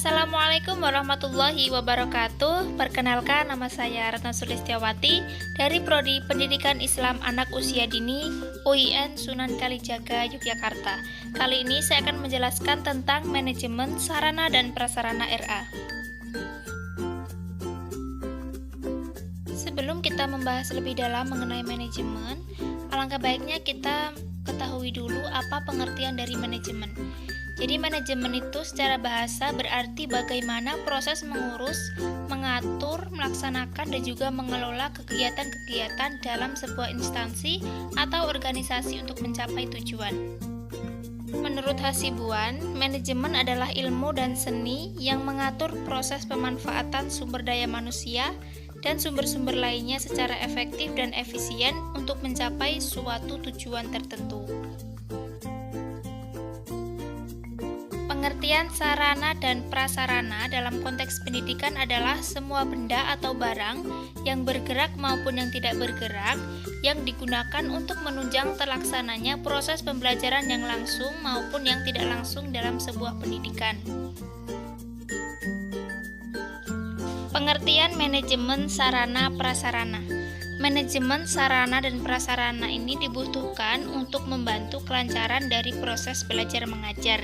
Assalamualaikum warahmatullahi wabarakatuh. Perkenalkan, nama saya Ratna Sulistiawati dari Prodi Pendidikan Islam Anak Usia Dini UIN Sunan Kalijaga, Yogyakarta. Kali ini saya akan menjelaskan tentang manajemen sarana dan prasarana RA. Sebelum kita membahas lebih dalam mengenai manajemen, alangkah baiknya kita ketahui dulu apa pengertian dari manajemen. Jadi manajemen itu secara bahasa berarti bagaimana proses mengurus, mengatur, melaksanakan, dan juga mengelola kegiatan-kegiatan dalam sebuah instansi atau organisasi untuk mencapai tujuan. Menurut Hasibuan, manajemen adalah ilmu dan seni yang mengatur proses pemanfaatan sumber daya manusia dan sumber-sumber lainnya secara efektif dan efisien untuk mencapai suatu tujuan tertentu. Pengertian sarana dan prasarana dalam konteks pendidikan adalah semua benda atau barang yang bergerak maupun yang tidak bergerak yang digunakan untuk menunjang terlaksananya proses pembelajaran yang langsung maupun yang tidak langsung dalam sebuah pendidikan. Pengertian manajemen sarana prasarana. Manajemen sarana dan prasarana ini dibutuhkan untuk membantu kelancaran dari proses belajar mengajar.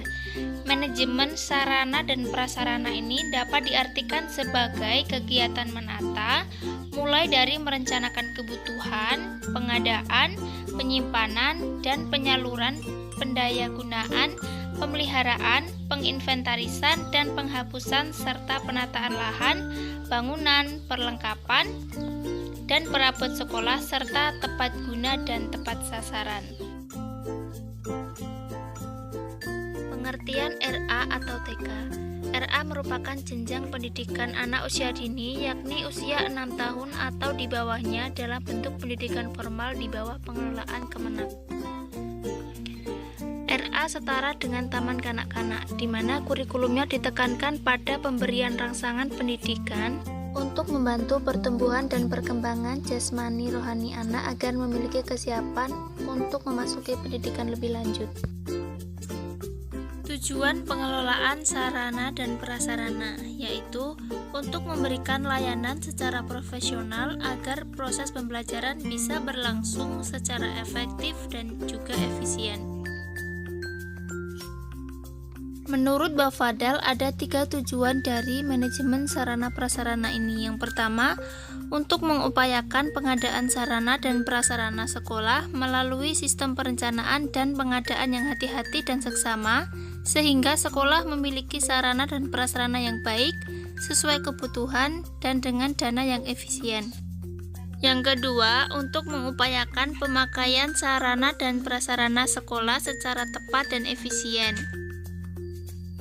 Manajemen sarana dan prasarana ini dapat diartikan sebagai kegiatan menata, mulai dari merencanakan kebutuhan, pengadaan, penyimpanan, dan penyaluran pendayagunaan, pemeliharaan, penginventarisan, dan penghapusan serta penataan lahan, bangunan, perlengkapan, dan perabot sekolah serta tepat guna dan tepat sasaran. Pengertian RA atau TK. RA merupakan jenjang pendidikan anak usia dini, yakni usia 6 tahun atau di bawahnya dalam bentuk pendidikan formal di bawah pengelolaan Kemenag. RA setara dengan taman kanak-kanak, di mana kurikulumnya ditekankan pada pemberian rangsangan pendidikan untuk membantu pertumbuhan dan perkembangan jasmani rohani anak agar memiliki kesiapan untuk memasuki pendidikan lebih lanjut. Tujuan pengelolaan sarana dan prasarana yaitu untuk memberikan layanan secara profesional agar proses pembelajaran bisa berlangsung secara efektif dan juga efisien. Menurut Bafadal, ada 3 tujuan dari manajemen sarana prasarana ini. Yang pertama, untuk mengupayakan pengadaan sarana dan prasarana sekolah melalui sistem perencanaan dan pengadaan yang hati-hati dan seksama, sehingga sekolah memiliki sarana dan prasarana yang baik, sesuai kebutuhan, dan dengan dana yang efisien. Yang kedua, untuk mengupayakan pemakaian sarana dan prasarana sekolah secara tepat dan efisien.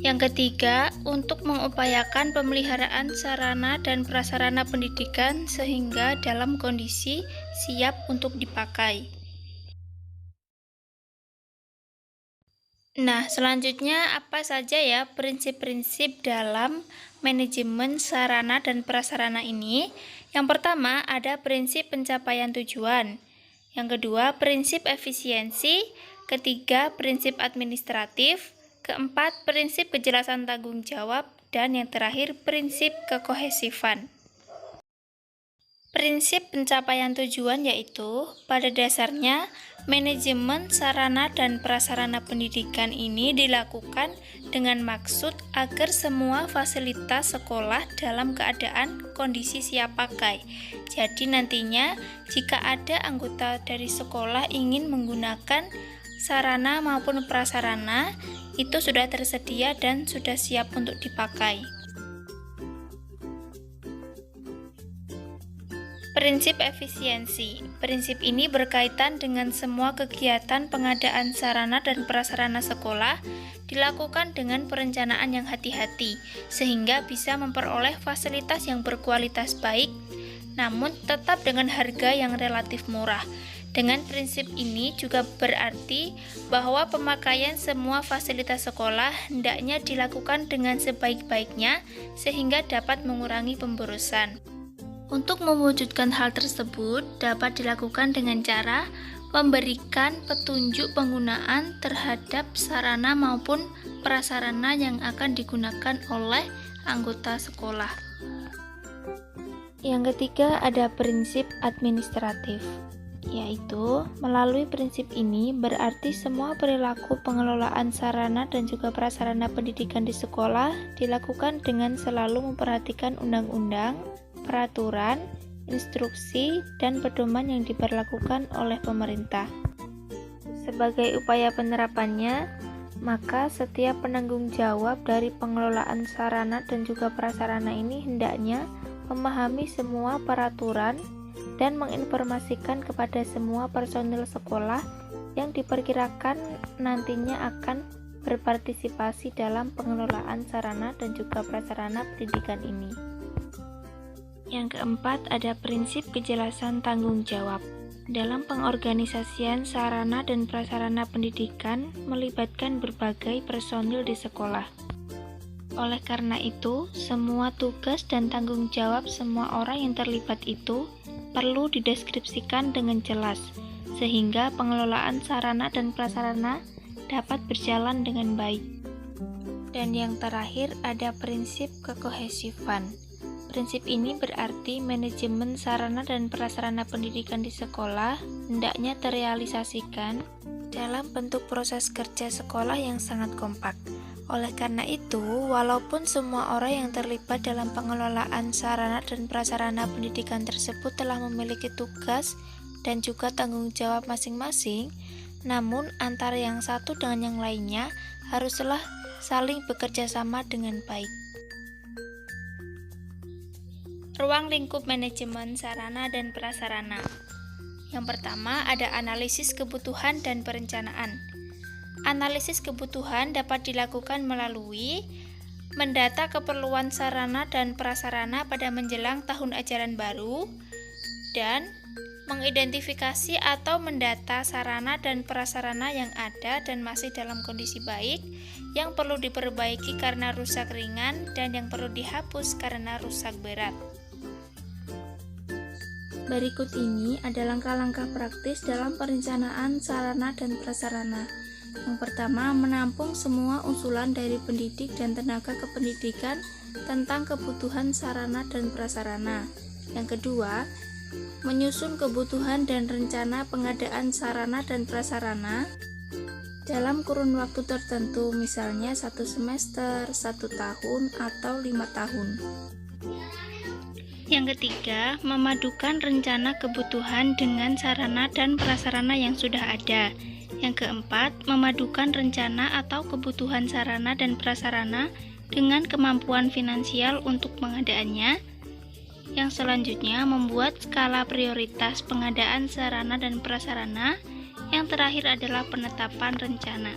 Yang ketiga, untuk mengupayakan pemeliharaan sarana dan prasarana pendidikan sehingga dalam kondisi siap untuk dipakai. Nah, selanjutnya apa saja ya prinsip-prinsip dalam manajemen sarana dan prasarana ini? Yang pertama, ada prinsip pencapaian tujuan. Yang kedua, prinsip efisiensi. Ketiga, prinsip administratif. Keempat, prinsip kejelasan tanggung jawab, dan yang terakhir, prinsip kekohesifan. Prinsip pencapaian tujuan yaitu, pada dasarnya, manajemen sarana dan prasarana pendidikan ini dilakukan dengan maksud agar semua fasilitas sekolah dalam keadaan kondisi siap pakai. Jadi nantinya, jika ada anggota dari sekolah ingin menggunakan sarana maupun prasarana, itu sudah tersedia dan sudah siap untuk dipakai. Prinsip efisiensi. Prinsip ini berkaitan dengan semua kegiatan pengadaan sarana dan prasarana sekolah dilakukan dengan perencanaan yang hati-hati, sehingga bisa memperoleh fasilitas yang berkualitas baik, namun tetap dengan harga yang relatif murah. Dengan prinsip ini juga berarti bahwa pemakaian semua fasilitas sekolah hendaknya dilakukan dengan sebaik-baiknya sehingga dapat mengurangi pemborosan. Untuk mewujudkan hal tersebut dapat dilakukan dengan cara memberikan petunjuk penggunaan terhadap sarana maupun prasarana yang akan digunakan oleh anggota sekolah. Yang ketiga ada prinsip administratif, yaitu melalui prinsip ini berarti semua perilaku pengelolaan sarana dan juga prasarana pendidikan di sekolah dilakukan dengan selalu memperhatikan undang-undang, peraturan, instruksi, dan pedoman yang diberlakukan oleh pemerintah. Sebagai upaya penerapannya, maka setiap penanggung jawab dari pengelolaan sarana dan juga prasarana ini hendaknya memahami semua peraturan dan menginformasikan kepada semua personil sekolah yang diperkirakan nantinya akan berpartisipasi dalam pengelolaan sarana dan juga prasarana pendidikan ini. Yang keempat ada prinsip kejelasan tanggung jawab. Dalam pengorganisasian sarana dan prasarana pendidikan melibatkan berbagai personil di sekolah. Oleh karena itu, semua tugas dan tanggung jawab semua orang yang terlibat itu perlu dideskripsikan dengan jelas, sehingga pengelolaan sarana dan prasarana dapat berjalan dengan baik. Dan yang terakhir ada prinsip kekohesifan. Prinsip ini berarti manajemen sarana dan prasarana pendidikan di sekolah hendaknya terrealisasikan dalam bentuk proses kerja sekolah yang sangat kompak. Oleh karena itu, walaupun semua orang yang terlibat dalam pengelolaan sarana dan prasarana pendidikan tersebut telah memiliki tugas dan juga tanggung jawab masing-masing, namun antara yang satu dengan yang lainnya haruslah saling bekerja sama dengan baik. Ruang lingkup manajemen sarana dan prasarana. Yang pertama ada analisis kebutuhan dan perencanaan. Analisis kebutuhan dapat dilakukan melalui mendata keperluan sarana dan prasarana pada menjelang tahun ajaran baru dan mengidentifikasi atau mendata sarana dan prasarana yang ada dan masih dalam kondisi baik, yang perlu diperbaiki karena rusak ringan dan yang perlu dihapus karena rusak berat. Berikut ini ada langkah-langkah praktis dalam perencanaan sarana dan prasarana. Yang pertama, menampung semua usulan dari pendidik dan tenaga kependidikan tentang kebutuhan sarana dan prasarana. Yang kedua, menyusun kebutuhan dan rencana pengadaan sarana dan prasarana dalam kurun waktu tertentu, misalnya 1 semester, 1 tahun, atau 5 tahun. Yang ketiga, memadukan rencana kebutuhan dengan sarana dan prasarana yang sudah ada. Yang keempat, memadukan rencana atau kebutuhan sarana dan prasarana dengan kemampuan finansial untuk pengadaannya. Yang selanjutnya, membuat skala prioritas pengadaan sarana dan prasarana. Yang terakhir adalah penetapan rencana.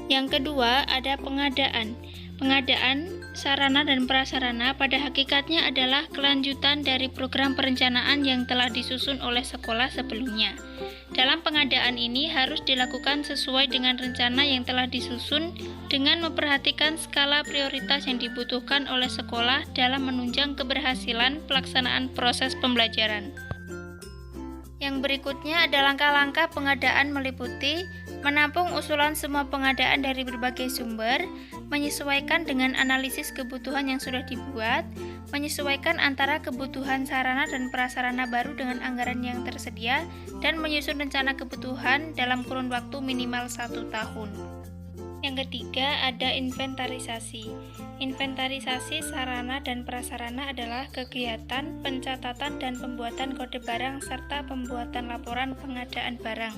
Yang kedua, ada pengadaan. Pengadaan sarana dan prasarana pada hakikatnya adalah kelanjutan dari program perencanaan yang telah disusun oleh sekolah sebelumnya. Dalam pengadaan ini harus dilakukan sesuai dengan rencana yang telah disusun dengan memperhatikan skala prioritas yang dibutuhkan oleh sekolah dalam menunjang keberhasilan pelaksanaan proses pembelajaran. Yang berikutnya ada langkah-langkah pengadaan meliputi menampung usulan semua pengadaan dari berbagai sumber, menyesuaikan dengan analisis kebutuhan yang sudah dibuat, menyesuaikan antara kebutuhan sarana dan prasarana baru dengan anggaran yang tersedia, dan menyusun rencana kebutuhan dalam kurun waktu minimal 1 tahun. Yang ketiga ada inventarisasi. Inventarisasi sarana dan prasarana adalah kegiatan pencatatan dan pembuatan kode barang serta pembuatan laporan pengadaan barang.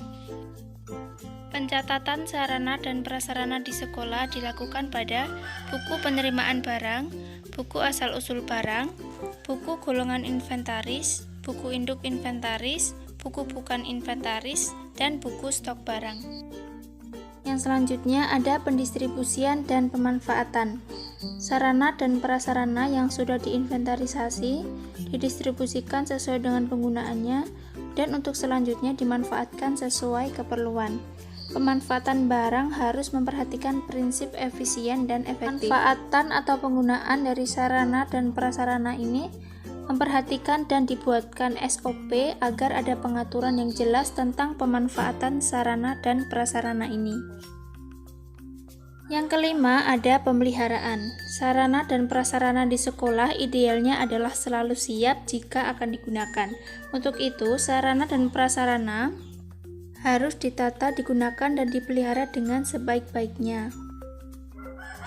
Pencatatan sarana dan prasarana di sekolah dilakukan pada buku penerimaan barang, buku asal-usul barang, buku golongan inventaris, buku induk inventaris, buku bukan inventaris, dan buku stok barang. Yang selanjutnya ada pendistribusian dan pemanfaatan. Sarana dan prasarana yang sudah diinventarisasi didistribusikan sesuai dengan penggunaannya dan untuk selanjutnya dimanfaatkan sesuai keperluan. Pemanfaatan barang harus memperhatikan prinsip efisien dan efektif. Pemanfaatan atau penggunaan dari sarana dan prasarana ini memperhatikan dan dibuatkan SOP agar ada pengaturan yang jelas tentang pemanfaatan sarana dan prasarana ini. Yang kelima, ada pemeliharaan. Sarana dan prasarana di sekolah idealnya adalah selalu siap jika akan digunakan. Untuk itu, sarana dan prasarana harus ditata, digunakan, dan dipelihara dengan sebaik-baiknya.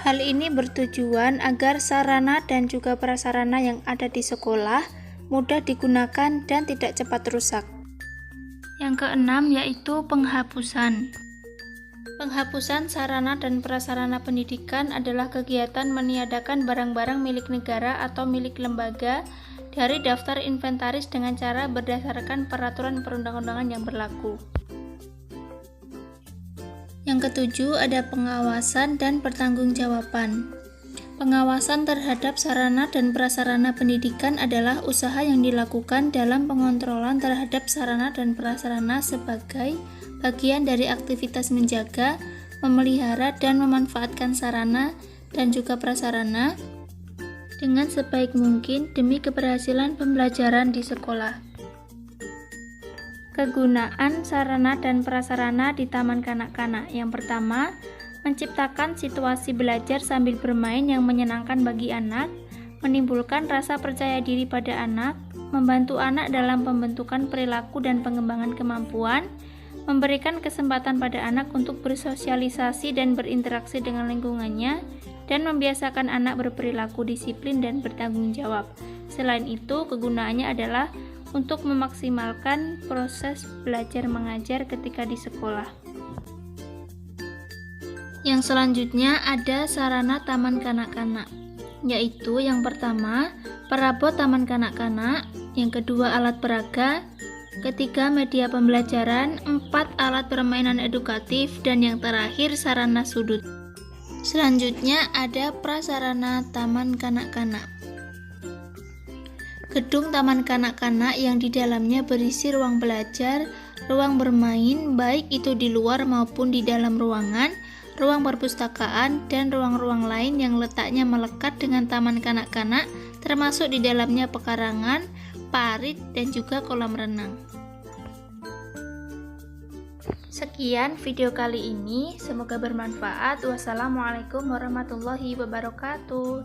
Hal ini bertujuan agar sarana dan juga prasarana yang ada di sekolah mudah digunakan dan tidak cepat rusak. Yang keenam yaitu penghapusan. Penghapusan sarana dan prasarana pendidikan adalah kegiatan meniadakan barang-barang milik negara atau milik lembaga dari daftar inventaris dengan cara berdasarkan peraturan perundang-undangan yang berlaku. Yang ketujuh, ada pengawasan dan pertanggungjawaban. Pengawasan terhadap sarana dan prasarana pendidikan adalah usaha yang dilakukan dalam pengontrolan terhadap sarana dan prasarana sebagai bagian dari aktivitas menjaga, memelihara, dan memanfaatkan sarana dan juga prasarana dengan sebaik mungkin demi keberhasilan pembelajaran di sekolah. Kegunaan sarana dan prasarana di taman kanak-kanak. Yang pertama, menciptakan situasi belajar sambil bermain yang menyenangkan bagi anak, menimbulkan rasa percaya diri pada anak, membantu anak dalam pembentukan perilaku dan pengembangan kemampuan, memberikan kesempatan pada anak untuk bersosialisasi dan berinteraksi dengan lingkungannya, dan membiasakan anak berperilaku disiplin dan bertanggung jawab. Selain itu, kegunaannya adalah untuk memaksimalkan proses belajar mengajar ketika di sekolah. Yang selanjutnya ada sarana taman kanak-kanak, yaitu yang pertama, perabot taman kanak-kanak, yang kedua alat peraga, ketiga media pembelajaran, 4 alat permainan edukatif, dan yang terakhir sarana sudut. Selanjutnya ada prasarana taman kanak-kanak. Gedung taman kanak-kanak yang di dalamnya berisi ruang belajar, ruang bermain, baik itu di luar maupun di dalam ruangan, ruang perpustakaan, dan ruang-ruang lain yang letaknya melekat dengan taman kanak-kanak, termasuk di dalamnya pekarangan, parit, dan juga kolam renang. Sekian video kali ini, semoga bermanfaat. Wassalamualaikum warahmatullahi wabarakatuh.